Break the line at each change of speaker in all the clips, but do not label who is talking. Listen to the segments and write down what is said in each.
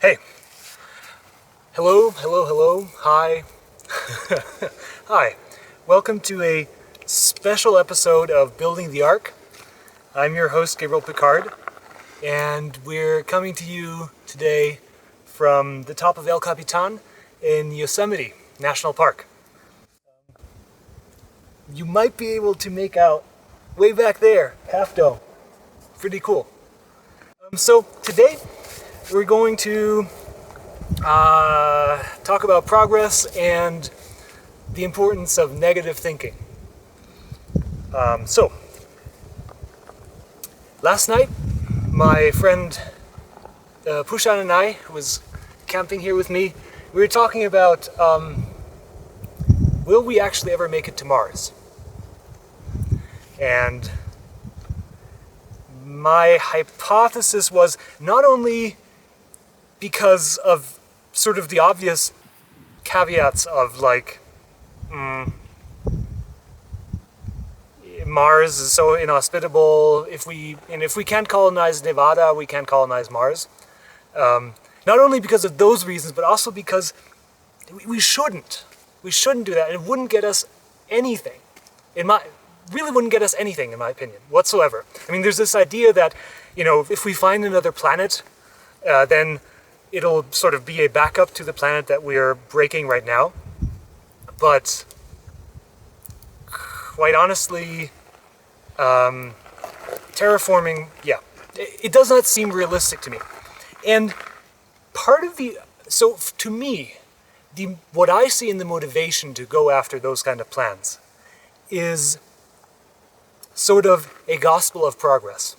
Hey. Hello, hello, hello. Hi. Hi. Welcome to a special episode of Building the Ark. I'm your host, Gabriel Picard, and we're coming to you today from the top of El Capitan in Yosemite National Park. You might be able to make out way back there, Half Dome. Pretty cool. So today we're going to talk about progress and the importance of negative thinking. Last night, my friend Pushan and I, who was camping here with me, we were talking about will we actually ever make it to Mars? And my hypothesis was not only because of sort of the obvious caveats of like Mars is so inhospitable. If we can't colonize Nevada, we can't colonize Mars. Not only because of those reasons, but also because we shouldn't. We shouldn't do that. It wouldn't get us anything. Really wouldn't get us anything, in my opinion, whatsoever. I mean, there's this idea that, if we find another planet, then it'll sort of be a backup to the planet that we're breaking right now. But quite honestly, terraforming, it does not seem realistic to me. And to me, what I see in the motivation to go after those kind of plans is sort of a gospel of progress,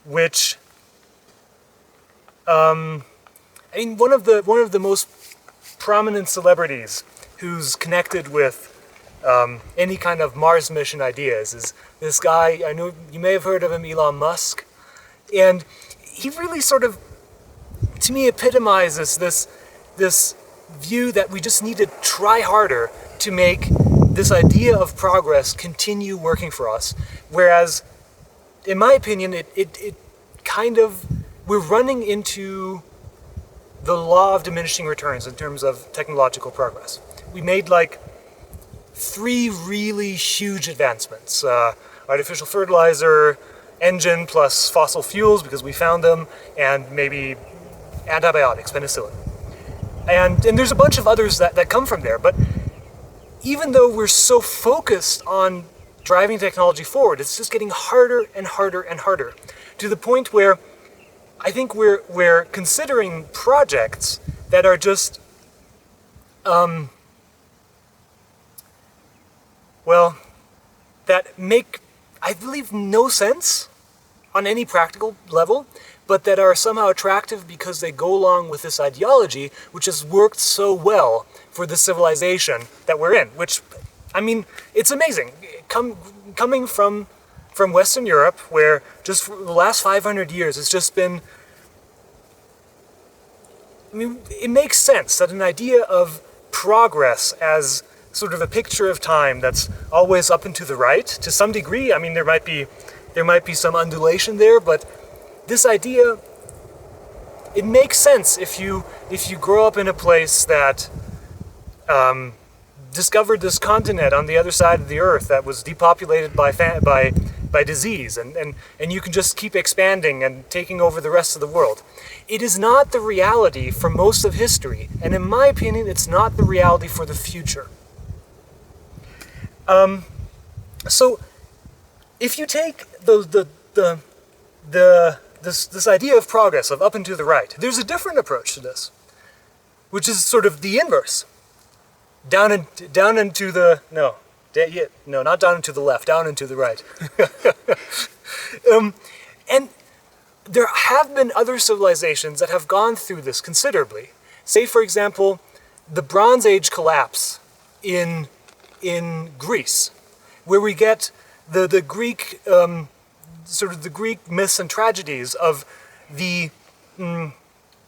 which one of the most prominent celebrities who's connected with any kind of Mars mission ideas is this guy. I know you may have heard of him, Elon Musk, and he really sort of, to me, epitomizes this view that we just need to try harder to make this idea of progress continue working for us. Whereas, in my opinion, it kind of, we're running into the law of diminishing returns in terms of technological progress. We made like 3 really huge advancements. Artificial fertilizer, engine plus fossil fuels because we found them, and maybe antibiotics, penicillin. And there's a bunch of others that come from there. But even though we're so focused on driving technology forward, it's just getting harder and harder and harder, to the point where I think we're considering projects that are just, that make, I believe, no sense on any practical level, but that are somehow attractive because they go along with this ideology, which has worked so well for the civilization that we're in. Which, I mean, it's amazing. Coming from Western Europe, where just for the last 500 years it's just been, it makes sense that an idea of progress as sort of a picture of time that's always up and to the right, to some degree. I mean, there might be some undulation there, but this idea, it makes sense if you grow up in a place that discovered this continent on the other side of the earth that was depopulated by disease, and you can just keep expanding and taking over the rest of the world. It is not the reality for most of history, and in my opinion, it's not the reality for the future. So if you take this idea of progress, of up and to the right, there's a different approach to this, which is sort of the inverse. Down and to the, not down and to the left, down and to the right. And there have been other civilizations that have gone through this considerably. Say, for example, the Bronze Age collapse in Greece, where we get the Greek, sort of the Greek myths and tragedies of the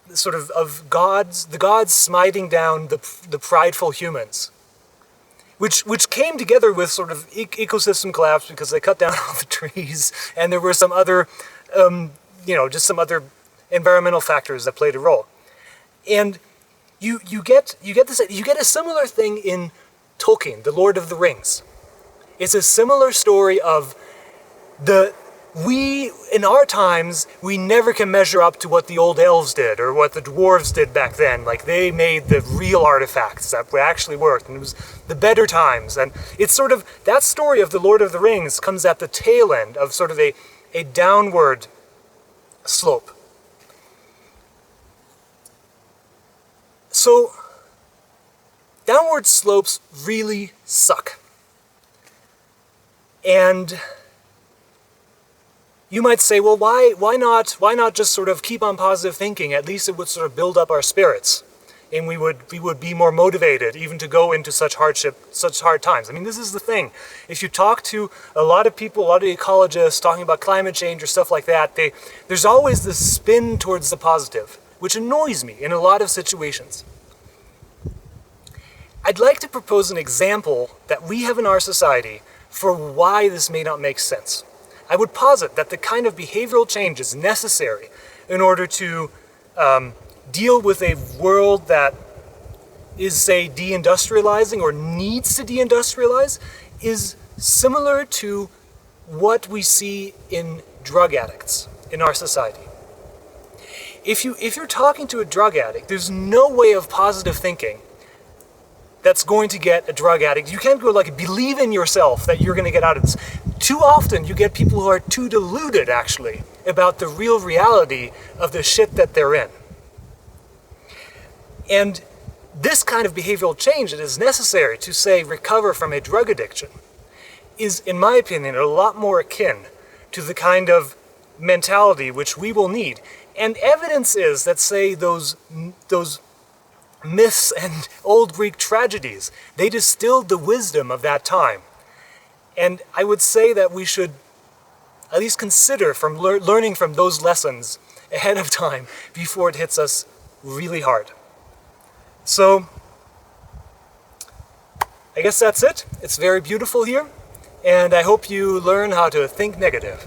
the gods smiting down the prideful humans, which came together with sort of ecosystem collapse because they cut down all the trees, and there were some other, just some other environmental factors that played a role. And you get a similar thing in Tolkien, The Lord of the Rings. It's a similar story of in our times, we never can measure up to what the old elves did or what the dwarves did back then. Like, they made the real artifacts that actually worked, and it was the better times. And it's sort of, that story of the Lord of the Rings comes at the tail end of sort of a downward slope. So, downward slopes really suck. And you might say, well, why not just sort of keep on positive thinking? At least it would sort of build up our spirits, and we would be more motivated even to go into such hardship, such hard times. I mean, this is the thing. If you talk to a lot of people, a lot of ecologists talking about climate change or stuff like that, there's always this spin towards the positive, which annoys me in a lot of situations. I'd like to propose an example that we have in our society for why this may not make sense. I would posit that the kind of behavioral change is necessary in order to deal with a world that is, say, deindustrializing or needs to deindustrialize, is similar to what we see in drug addicts in our society. If you're talking to a drug addict, there's no way of positive thinking that's going to get a drug addict. You can't go like, believe in yourself that you're going to get out of this. Too often you get people who are too deluded, actually, about the real reality of the shit that they're in. And this kind of behavioral change that is necessary to, say, recover from a drug addiction is, in my opinion, a lot more akin to the kind of mentality which we will need. And evidence is that, say, those myths and old Greek tragedies, they distilled the wisdom of that time. And I would say that we should at least consider from learning from those lessons ahead of time before it hits us really hard. So, I guess that's it. It's very beautiful here, and I hope you learn how to think negative.